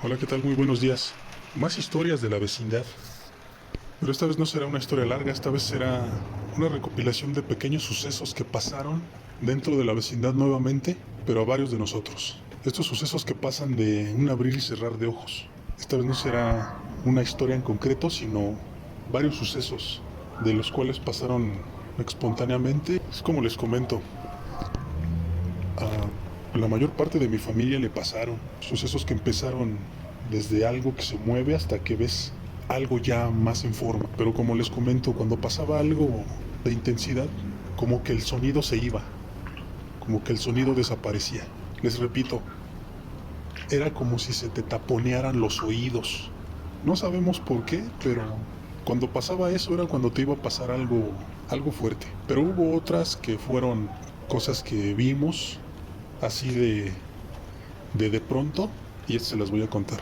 Hola, ¿qué tal? Muy buenos días. Más historias de la vecindad. Pero esta vez no será una historia larga, esta vez será una recopilación de pequeños sucesos que pasaron dentro de la vecindad nuevamente, pero a varios de nosotros. Estos sucesos que pasan de un abrir y cerrar de ojos. Esta vez no será una historia en concreto, sino varios sucesos de los cuales pasaron espontáneamente. Es como les comento, a la mayor parte de mi familia le pasaron sucesos que empezaron desde algo que se mueve hasta que ves algo ya más en forma. Pero como les comento, cuando pasaba algo de intensidad, como que el sonido se iba, como que el sonido desaparecía. Les repito, era como si se te taponearan los oídos. No sabemos por qué, pero cuando pasaba eso era cuando te iba a pasar algo fuerte. Pero hubo otras que fueron cosas que vimos así de pronto, y estas se las voy a contar.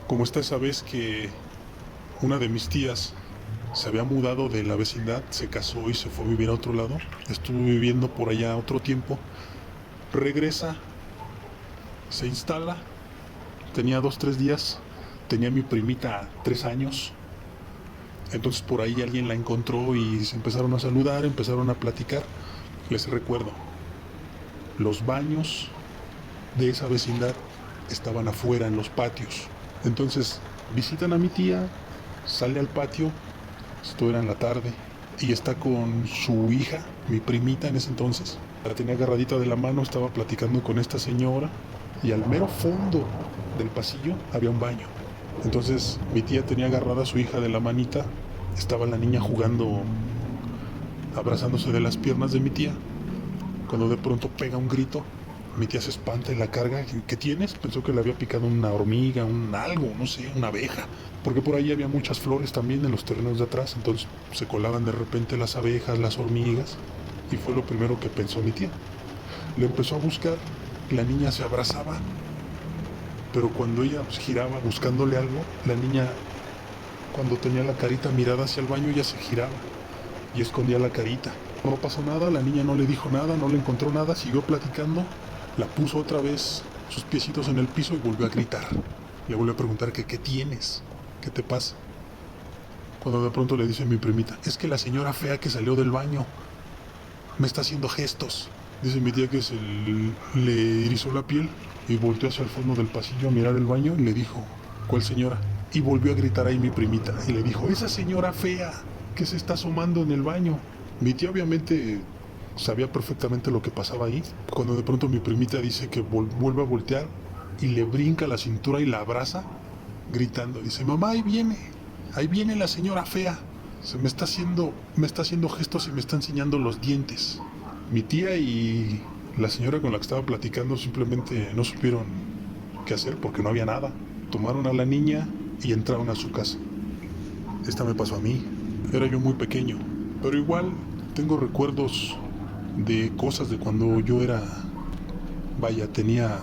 Como está esa vez que una de mis tías se había mudado de la vecindad, se casó y se fue a vivir a otro lado, estuvo viviendo por allá otro tiempo, regresa, se instala, tenía 2, 3 días, tenía mi primita 3 años, entonces por ahí alguien la encontró y se empezaron a saludar, empezaron a platicar. Les recuerdo, los baños de esa vecindad estaban afuera en los patios. Entonces visitan a mi tía, sale al patio, esto era en la tarde, y está con su hija, mi primita en ese entonces. La tenía agarradita de la mano, estaba platicando con esta señora, y al mero fondo del pasillo había un baño. Entonces mi tía tenía agarrada a su hija de la manita, estaba la niña jugando, abrazándose de las piernas de mi tía, cuando de pronto pega un grito. Mi tía se espanta y la carga. ¿Qué tienes? Pensó que le había picado una hormiga, un algo, no sé, una abeja. Porque por ahí había muchas flores también en los terrenos de atrás. Entonces se colaban de repente las abejas, las hormigas. Y fue lo primero que pensó mi tía. Le empezó a buscar. La niña se abrazaba. Pero cuando ella giraba buscándole algo, la niña, cuando tenía la carita mirada hacia el baño, ella se giraba y escondía la carita. No pasó nada, la niña no le dijo nada, no le encontró nada, siguió platicando. La puso otra vez sus piecitos en el piso y volvió a gritar. Le volvió a preguntar que qué tienes, qué te pasa. Cuando de pronto le dice a mi primita, es que la señora fea que salió del baño me está haciendo gestos. Dice mi tía que le erizó la piel y volteó hacia el fondo del pasillo a mirar el baño y le dijo, ¿cuál señora? Y volvió a gritar ahí mi primita y le dijo, esa señora fea que se está asomando en el baño. Mi tía obviamente sabía perfectamente lo que pasaba ahí, cuando de pronto mi primita dice que vuelve a voltear y le brinca la cintura y la abraza, gritando. Dice, mamá, ahí viene la señora fea. Se me está haciendo gestos y me está enseñando los dientes. Mi tía y la señora con la que estaba platicando simplemente no supieron qué hacer porque no había nada. Tomaron a la niña y entraron a su casa. Esta me pasó a mí. Era yo muy pequeño, pero igual tengo recuerdos de cosas de cuando yo era, vaya, tenía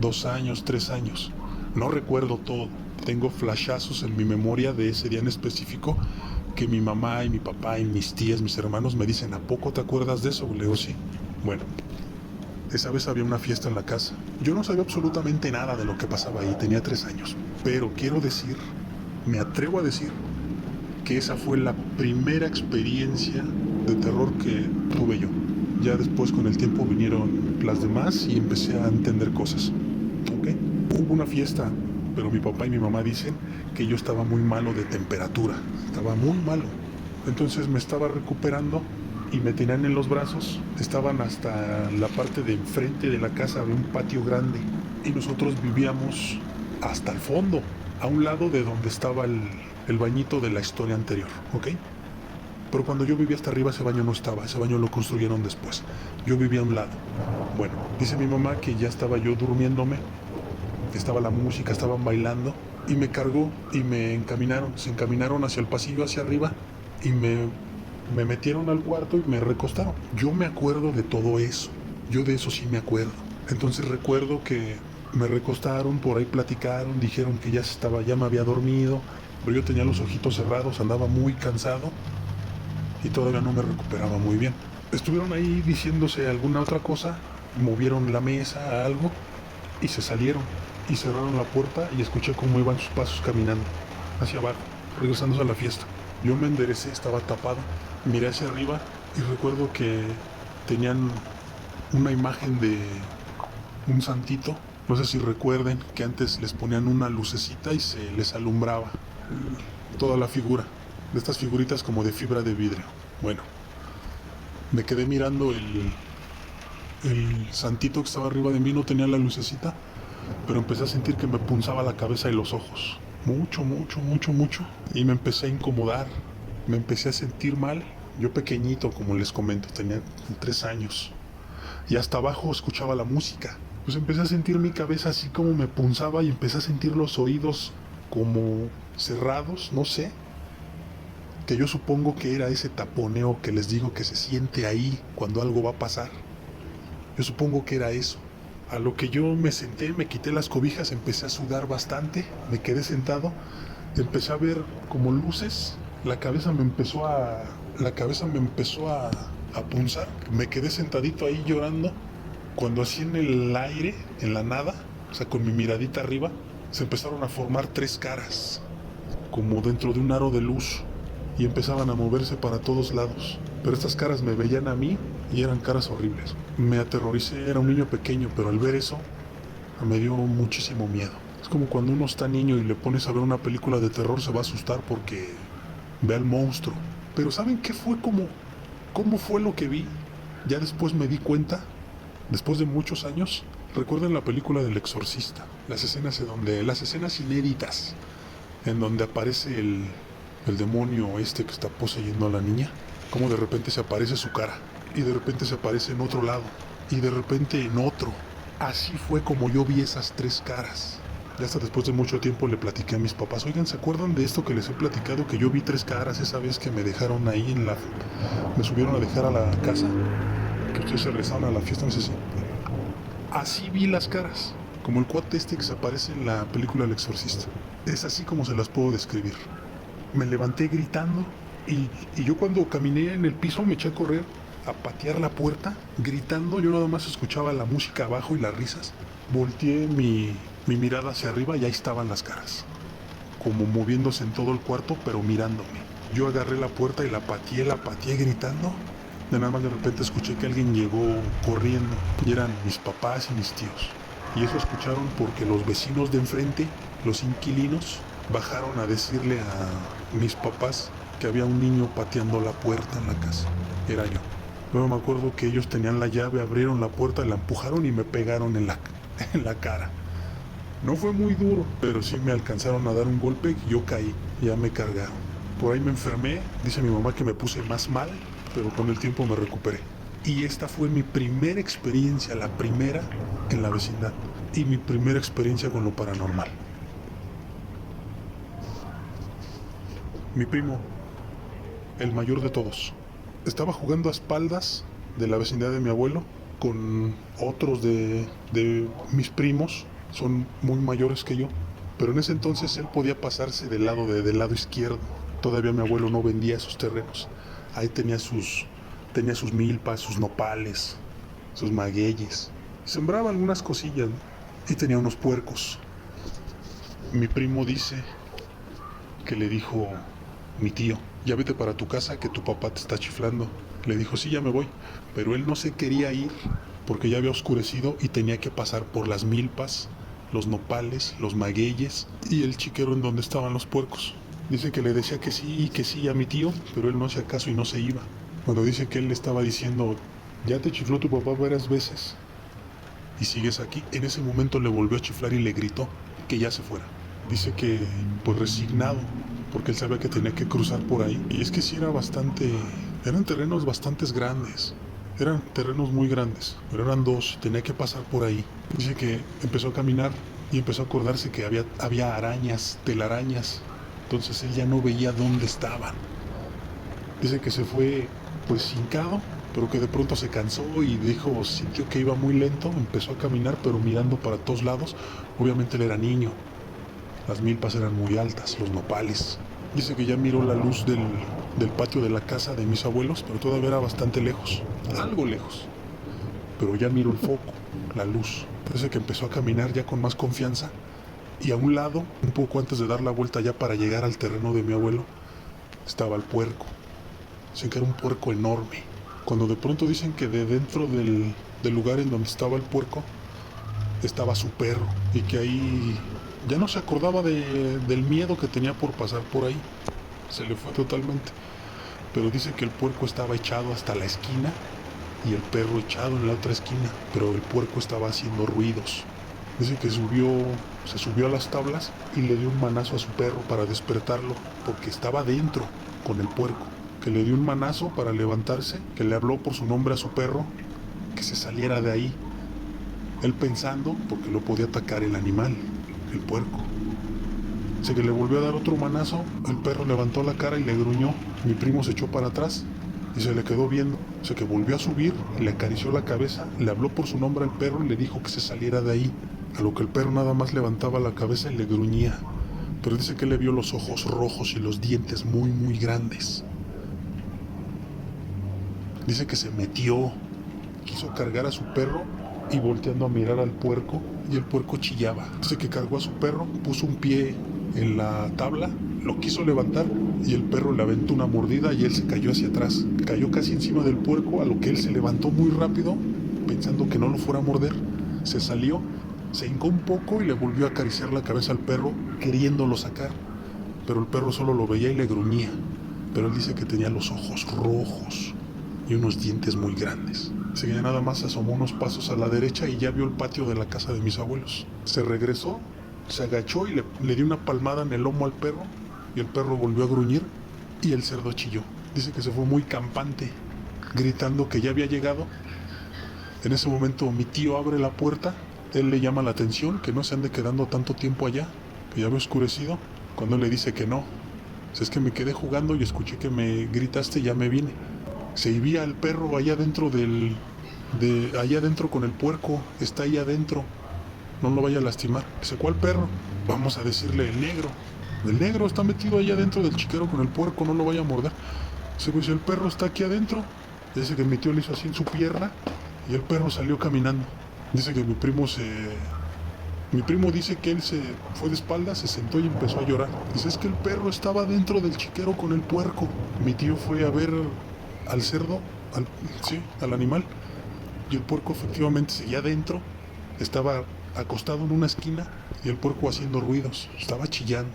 2 años, 3 años. No recuerdo todo. Tengo flashazos en mi memoria de ese día en específico que mi mamá y mi papá y mis tías, mis hermanos me dicen, ¿a poco te acuerdas de eso? Le digo, sí. Bueno, esa vez había una fiesta en la casa. Yo no sabía absolutamente nada de lo que pasaba ahí, tenía 3 años. Pero quiero decir, me atrevo a decir, que esa fue la primera experiencia de terror que tuve yo. Ya después con el tiempo vinieron las demás y empecé a entender cosas. ¿Ok? Hubo una fiesta, pero mi papá y mi mamá dicen que yo estaba muy malo de temperatura. Estaba muy malo. Entonces me estaba recuperando y me tenían en los brazos. Estaban hasta la parte de enfrente de la casa, había un patio grande. Y nosotros vivíamos hasta el fondo, a un lado de donde estaba el bañito de la historia anterior, ¿ok? Pero cuando yo vivía hasta arriba ese baño no estaba, ese baño lo construyeron después. Yo vivía a un lado. Bueno, dice mi mamá que ya estaba yo durmiéndome, estaba la música, estaban bailando y me cargó y se encaminaron hacia el pasillo hacia arriba y me metieron al cuarto y me recostaron. Yo me acuerdo de todo eso, yo de eso sí me acuerdo. Entonces recuerdo que me recostaron, por ahí platicaron, dijeron que ya me había dormido, pero yo tenía los ojitos cerrados, andaba muy cansado y todavía no me recuperaba muy bien. Estuvieron ahí diciéndose alguna otra cosa, movieron la mesa, algo, y se salieron. y cerraron la puerta y escuché cómo iban sus pasos caminando hacia abajo, regresándose a la fiesta. Yo me enderecé, estaba tapado, miré hacia arriba y recuerdo que tenían una imagen de un santito. No sé si recuerden que antes les ponían una lucecita y se les alumbraba toda la figura, de estas figuritas como de fibra de vidrio. Bueno, me quedé mirando el santito que estaba arriba de mí, no tenía la lucecita, pero empecé a sentir que me punzaba la cabeza y los ojos. Mucho, mucho, mucho, mucho. Y me empecé a incomodar, me empecé a sentir mal. Yo pequeñito, como les comento, tenía 3 años. Y hasta abajo escuchaba la música. Pues empecé a sentir mi cabeza así como me punzaba y empecé a sentir los oídos como cerrados, no sé. Que yo supongo que era ese taponeo que les digo que se siente ahí cuando algo va a pasar. Yo supongo que era eso. A lo que yo me senté, me quité las cobijas, empecé a sudar bastante, me quedé sentado, empecé a ver como luces, la cabeza me empezó a punzar, me quedé sentadito ahí llorando, cuando así en el aire, en la nada, o sea, con mi miradita arriba, se empezaron a formar 3 caras, como dentro de un aro de luz, y empezaban a moverse para todos lados. Pero estas caras me veían a mí y eran caras horribles. Me aterroricé, era un niño pequeño, pero al ver eso me dio muchísimo miedo. Es como cuando uno está niño y le pones a ver una película de terror, se va a asustar porque ve al monstruo. Pero ¿saben qué fue cómo fue lo que vi? Ya después me di cuenta, después de muchos años. Recuerden la película del Exorcista, las escenas inéditas, en donde aparece el demonio que está poseyendo a la niña, como de repente se aparece su cara, y de repente se aparece en otro lado, y de repente en otro. Así fue como yo vi esas 3 caras. Ya hasta después de mucho tiempo le platiqué a mis papás, oigan, ¿se acuerdan de esto que les he platicado? Que yo vi 3 caras esa vez que me dejaron ahí me subieron a dejar a la casa, que ustedes se regresaron a la fiesta, no sé si. Así vi las caras, como el cuate que se aparece en la película El Exorcista. Es así como se las puedo describir. Me levanté gritando y yo cuando caminé en el piso me eché a correr, a patear la puerta, gritando. Yo nada más escuchaba la música abajo y las risas. Volteé mi mirada hacia arriba y ahí estaban las caras, como moviéndose en todo el cuarto, pero mirándome. Yo agarré la puerta y la pateé gritando. De nada más de repente escuché que alguien llegó corriendo y eran mis papás y mis tíos. Y eso escucharon porque los vecinos de enfrente, los inquilinos, bajaron a decirle a mis papás que había un niño pateando la puerta en la casa. Era yo. Luego me acuerdo que ellos tenían la llave, abrieron la puerta, la empujaron y me pegaron en la cara. No fue muy duro, pero sí me alcanzaron a dar un golpe y yo caí. Ya me cargaron. Por ahí me enfermé, dice mi mamá que me puse más mal, pero con el tiempo me recuperé. Y esta fue mi primera experiencia, la primera en la vecindad. Y mi primera experiencia con lo paranormal. Mi primo, el mayor de todos, estaba jugando a espaldas de la vecindad de mi abuelo con otros de mis primos. Son muy mayores que yo, pero en ese entonces él podía pasarse del lado izquierdo. Todavía mi abuelo no vendía esos terrenos. Ahí tenía sus milpas, sus nopales, sus magueyes. Sembraba algunas cosillas, ¿no? Y tenía unos puercos. Mi primo dice que le dijo mi tío, ya vete para tu casa que tu papá te está chiflando. Le dijo, sí, ya me voy. Pero él no se quería ir porque ya había oscurecido y tenía que pasar por las milpas, los nopales, los magueyes y el chiquero en donde estaban los puercos. Dice que le decía que sí a mi tío, pero él no hacía caso y no se iba. Cuando dice que él le estaba diciendo, ya te chifló tu papá varias veces y sigues aquí, en ese momento le volvió a chiflar y le gritó que ya se fuera. Dice que pues resignado, porque él sabía que tenía que cruzar por ahí. Y es que sí eran terrenos bastante grandes. Eran terrenos muy grandes, pero eran 2, tenía que pasar por ahí. Dice que empezó a caminar y empezó a acordarse que había arañas, telarañas. Entonces él ya no veía dónde estaban. Dice que se fue pues hincado, pero que de pronto se cansó y sintió que iba muy lento, empezó a caminar pero mirando para todos lados. Obviamente él era niño. Las milpas eran muy altas, los nopales. Dice que ya miró la luz del patio de la casa de mis abuelos, pero todavía era bastante lejos, algo lejos. Pero ya miró el foco, la luz. Dice que empezó a caminar ya con más confianza y a un lado, un poco antes de dar la vuelta ya para llegar al terreno de mi abuelo, estaba el puerco. Dicen que era un puerco enorme. Cuando de pronto dicen que de dentro del lugar en donde estaba el puerco estaba su perro y que ahí ya no se acordaba del miedo que tenía por pasar por ahí. Se le fue totalmente. Pero dice que el puerco estaba echado hasta la esquina y el perro echado en la otra esquina, pero el puerco estaba haciendo ruidos. Dice que se subió a las tablas y le dio un manazo a su perro para despertarlo, porque estaba dentro con el puerco. Que le dio un manazo para levantarse, que le habló por su nombre a su perro, que se saliera de ahí. Él pensando, porque lo podía atacar el animal, el puerco. Dice que le volvió a dar otro manazo, el perro levantó la cara y le gruñó. Mi primo se echó para atrás y se le quedó viendo. Dice que volvió a subir, le acarició la cabeza, le habló por su nombre al perro y le dijo que se saliera de ahí. A lo que el perro nada más levantaba la cabeza y le gruñía. Pero dice que le vio los ojos rojos y los dientes muy, muy grandes. Dice que se metió, quiso cargar a su perro y volteando a mirar al puerco, y el puerco chillaba. Dice que cargó a su perro, puso un pie en la tabla, lo quiso levantar y el perro le aventó una mordida y él se cayó hacia atrás. Cayó casi encima del puerco, a lo que él se levantó muy rápido, pensando que no lo fuera a morder. Se salió, se hincó un poco y le volvió a acariciar la cabeza al perro, queriéndolo sacar. Pero el perro solo lo veía y le gruñía. Pero él dice que tenía los ojos rojos y unos dientes muy grandes. Así que nada más asomó unos pasos a la derecha y ya vio el patio de la casa de mis abuelos. Se regresó, se agachó y le dio una palmada en el lomo al perro y el perro volvió a gruñir y el cerdo chilló. Dice que se fue muy campante, gritando que ya había llegado. En ese momento mi tío abre la puerta, él le llama la atención que no se ande quedando tanto tiempo allá, que ya había oscurecido, cuando él le dice que no. Si es que me quedé jugando y escuché que me gritaste y ya me vine. Se veía al perro allá adentro allá adentro con el puerco, está ahí adentro, no lo vaya a lastimar. Dice, ¿cuál perro? Vamos a decirle el negro. El negro está metido allá adentro del chiquero con el puerco, no lo vaya a morder. Dice, pues el perro está aquí adentro. Dice que mi tío le hizo así en su pierna y el perro salió caminando. Dice que mi primo dice que él se fue de espaldas, se sentó y empezó a llorar. Dice, es que el perro estaba dentro del chiquero con el puerco. Mi tío fue a ver al cerdo, al animal, y el puerco efectivamente seguía adentro, estaba acostado en una esquina y el puerco haciendo ruidos, estaba chillando,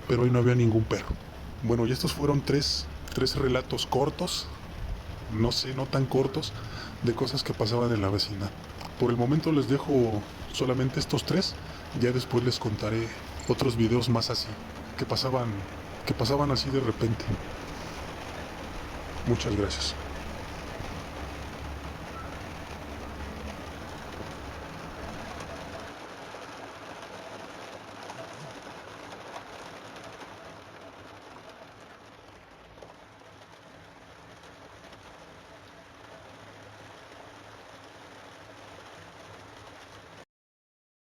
pero hoy no había ningún perro. Bueno, y estos fueron tres relatos cortos, no sé, no tan cortos, de cosas que pasaban en la vecindad. Por el momento les dejo solamente estos tres, ya después les contaré otros videos más así, que pasaban así de repente. Muchas gracias.